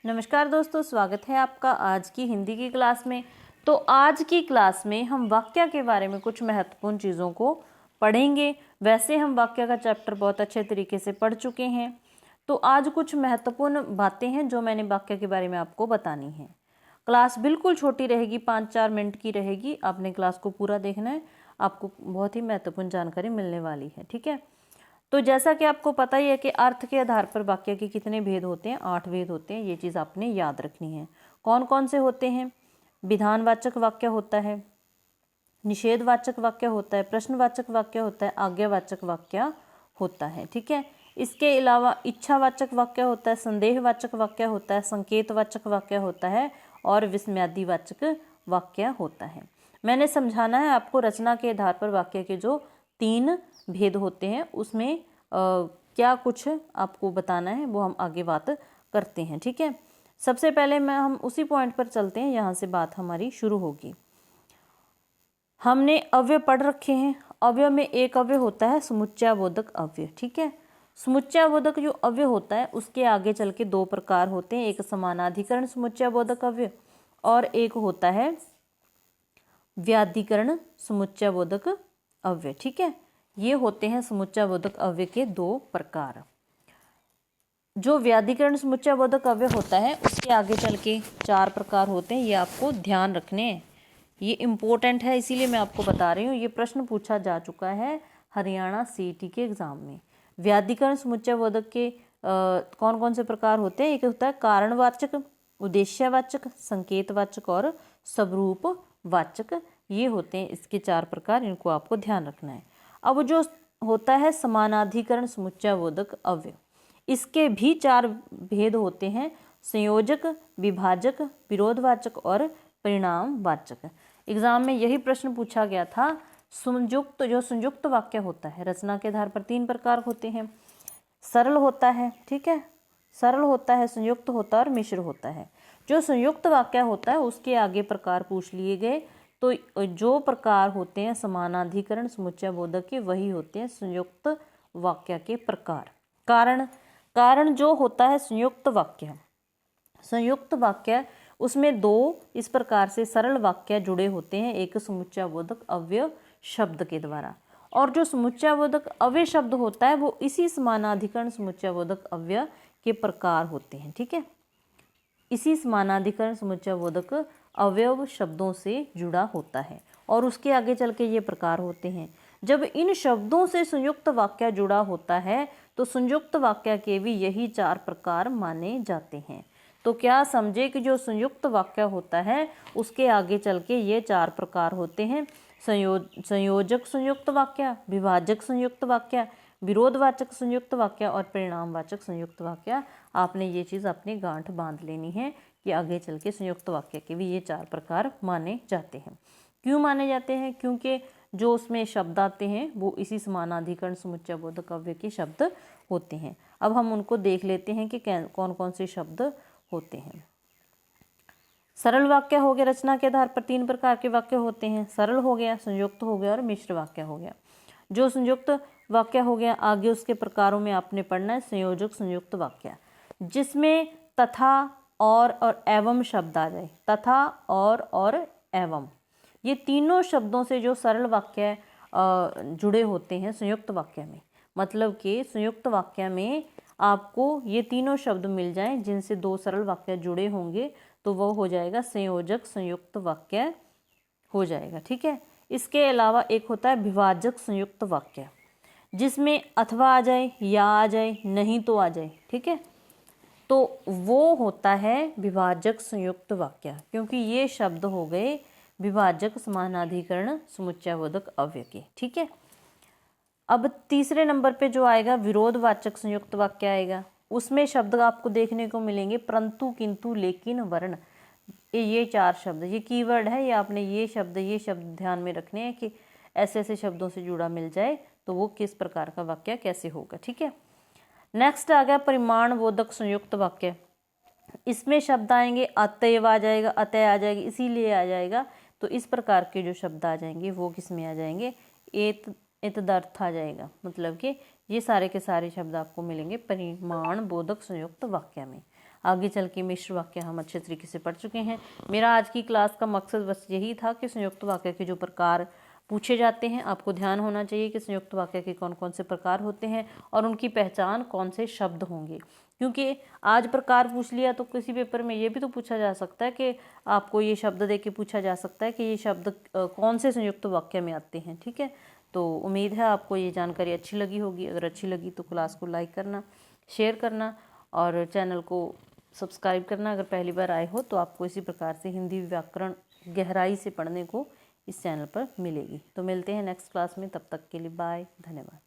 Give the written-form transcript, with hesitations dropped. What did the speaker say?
नमस्कार दोस्तों, स्वागत है आपका आज की हिंदी की क्लास में। तो आज की क्लास में हम वाक्य के बारे में कुछ महत्वपूर्ण चीज़ों को पढ़ेंगे। वैसे हम वाक्य का चैप्टर बहुत अच्छे तरीके से पढ़ चुके हैं, तो आज कुछ महत्वपूर्ण बातें हैं जो मैंने वाक्य के बारे में आपको बतानी है। क्लास बिल्कुल छोटी रहेगी, 5-4 मिनट की रहेगी। आपने क्लास को पूरा देखना है, आपको बहुत ही महत्वपूर्ण जानकारी मिलने वाली है। ठीक है, तो जैसा कि आपको पता ही है कि अर्थ के आधार पर वाक्य के कितने भेद होते हैं, 8 भेद होते हैं। ये चीज़ आपने याद रखनी है। कौन कौन से होते हैं? विधानवाचक वाक्य होता है, निषेधवाचक वाक्य होता है, प्रश्नवाचक वाक्य होता है, आज्ञावाचक वाक्य होता है। ठीक है, इसके अलावा इच्छावाचक वाक्य होता है, संदेहवाचक वाक्य होता है, संकेतवाचक वाक्य होता है और विस्मयादिवाचक वाक्य होता है। मैंने समझाना है आपको रचना के आधार पर वाक्य के जो 3 भेद होते हैं उसमें क्या कुछ आपको बताना है, वो हम आगे बात करते हैं। ठीक है, सबसे पहले हम उसी पॉइंट पर चलते हैं, यहाँ से बात हमारी शुरू होगी। हमने अव्यय पढ़ रखे हैं। अव्यय में एक अव्यय होता है समुच्चयबोधक अव्यय। ठीक है, समुच्चयबोधक जो अव्यय होता है उसके आगे चल के 2 प्रकार होते हैं, एक समानाधिकरण समुच्चयबोधक अव्यय और एक होता है व्याधिकरण समुच्चयबोधक अव्यय। ठीक है, ये होते हैं समुच्चयबोधक अव्यय के 2 प्रकार। जो व्याधिकरण समुच्चयबोधक अव्यय होता है उसके आगे चल के 4 प्रकार होते हैं। ये आपको ध्यान रखने हैं, ये इम्पोर्टेंट है, इसीलिए मैं आपको बता रही हूँ। ये प्रश्न पूछा जा चुका है हरियाणा सीईटी के एग्जाम में। व्याधिकरण समुच्चयबोधक के कौन कौन से प्रकार होते हैं? एक होता है कारणवाचक, उद्देश्यवाचक, संकेतवाचक और स्वरूपवाचक। ये होते हैं इसके 4 प्रकार, इनको आपको ध्यान रखना है। अब जो होता है समानाधिकरण समुच्चयबोधक अव्यय, इसके भी 4 भेद होते हैं, संयोजक, विभाजक, विरोधवाचक और परिणामवाचक। एग्जाम में यही प्रश्न पूछा गया था। संयुक्त वाक्य होता है, रचना के आधार पर 3 प्रकार होते हैं। सरल होता है, ठीक है, सरल होता है, संयुक्त होता है और मिश्र होता है। जो संयुक्त वाक्य होता है उसके आगे प्रकार पूछ लिए गए, तो जो प्रकार होते हैं समानाधिकरण समुच्चयबोधक के, वही होते हैं संयुक्त वाक्य के प्रकार। कारण जो होता है संयुक्त वाक्य उसमें 2 इस प्रकार से सरल वाक्य जुड़े होते हैं, एक समुच्चयबोधक अव्यय शब्द के द्वारा, और जो समुच्चयबोधक अव्यय शब्द होता है वो इसी समानाधिकरण समुच्चयबोधक अव्यय के प्रकार होते हैं। ठीक है, इसी समानाधिकरण समुच्चयबोधक अवयव शब्दों से जुड़ा होता है और उसके आगे चल के ये प्रकार होते हैं। जब इन शब्दों से संयुक्त वाक्य जुड़ा होता है तो संयुक्त वाक्य के भी यही 4 प्रकार माने जाते हैं। तो क्या समझे कि जो संयुक्त वाक्य होता है उसके आगे चल के ये 4 प्रकार होते हैं, संयोजक संयुक्त वाक्य, विभाजक संयुक्त वाक्य, विरोधवाचक संयुक्त वाक्य और परिणामवाचक संयुक्त वाक्य। आपने ये चीज़ अपनी गांठ बांध लेनी है कि आगे चल के संयुक्त वाक्य के भी ये 4 प्रकार माने जाते हैं। क्यों माने जाते हैं? क्योंकि जो उसमें शब्द आते हैं वो इसी समानाधिकरण समुच्चयबोधक अव्यय के शब्द होते हैं। अब हम उनको देख लेते हैं कि कौन कौन से शब्द होते हैं। सरल वाक्य हो गया, रचना के आधार पर 3 प्रकार के वाक्य होते हैं। सरल हो गया, संयुक्त हो गया और मिश्र वाक्य हो गया। जो संयुक्त वाक्य हो गया, आगे उसके प्रकारों में आपने पढ़ना है संयोजक संयुक्त वाक्य, जिसमें तथा और एवं शब्द आ जाए। तथा और एवं, ये तीनों शब्दों से जो सरल वाक्य जुड़े होते हैं संयुक्त वाक्य में, मतलब कि संयुक्त वाक्य में आपको ये तीनों शब्द मिल जाएं जिनसे 2 सरल वाक्य जुड़े होंगे, तो वो हो जाएगा संयोजक संयुक्त वाक्य हो जाएगा। ठीक है, इसके अलावा एक होता है विभाजक संयुक्त वाक्य, जिसमें अथवा आ जाए, या आ जाए, नहीं तो आ जाए। ठीक है, तो वो होता है विभाजक संयुक्त वाक्य, क्योंकि ये शब्द हो गए विभाजक समानाधिकरण समुच्चयबोधक अव्यय के। ठीक है, अब तीसरे नंबर पे जो आएगा विरोधवाचक संयुक्त वाक्य आएगा। उसमें शब्द आपको देखने को मिलेंगे परंतु, किंतु, लेकिन, वर्ण। ये 4 शब्द, ये कीवर्ड है, ये आपने ये शब्द ध्यान में रखने हैं कि ऐसे ऐसे शब्दों से जुड़ा मिल जाए तो वो किस प्रकार का वाक्य कैसे होगा। ठीक है, नेक्स्ट आ गया परिमाण बोधक संयुक्त वाक्य। इसमें शब्द आएंगे अतएव आ जाएगा, अतः आ जाएगी, इसीलिए आ जाएगा। तो इस प्रकार के जो शब्द आ जाएंगे वो किस में आ जाएंगे? एतदर्थ आ जाएगा, मतलब कि ये सारे के सारे शब्द आपको मिलेंगे परिमाण बोधक संयुक्त वाक्य में। आगे चल के मिश्र वाक्य हम अच्छे तरीके से पढ़ चुके हैं। मेरा आज की क्लास का मकसद बस यही था कि संयुक्त वाक्य के जो प्रकार पूछे जाते हैं, आपको ध्यान होना चाहिए कि संयुक्त वाक्य के कौन कौन से प्रकार होते हैं और उनकी पहचान कौन से शब्द होंगे। क्योंकि आज प्रकार पूछ लिया तो किसी पेपर में ये भी तो पूछा जा सकता है कि आपको ये शब्द दे के पूछा जा सकता है कि ये शब्द कौन से संयुक्त वाक्य में आते हैं। ठीक है, तो उम्मीद है आपको ये जानकारी अच्छी लगी होगी। अगर अच्छी लगी तो क्लास को लाइक करना, शेयर करना और चैनल को सब्सक्राइब करना। अगर पहली बार आए हो तो आपको इसी प्रकार से हिंदी व्याकरण गहराई से पढ़ने को इस चैनल पर मिलेगी। तो मिलते हैं नेक्स्ट क्लास में, तब तक के लिए बाय, धन्यवाद।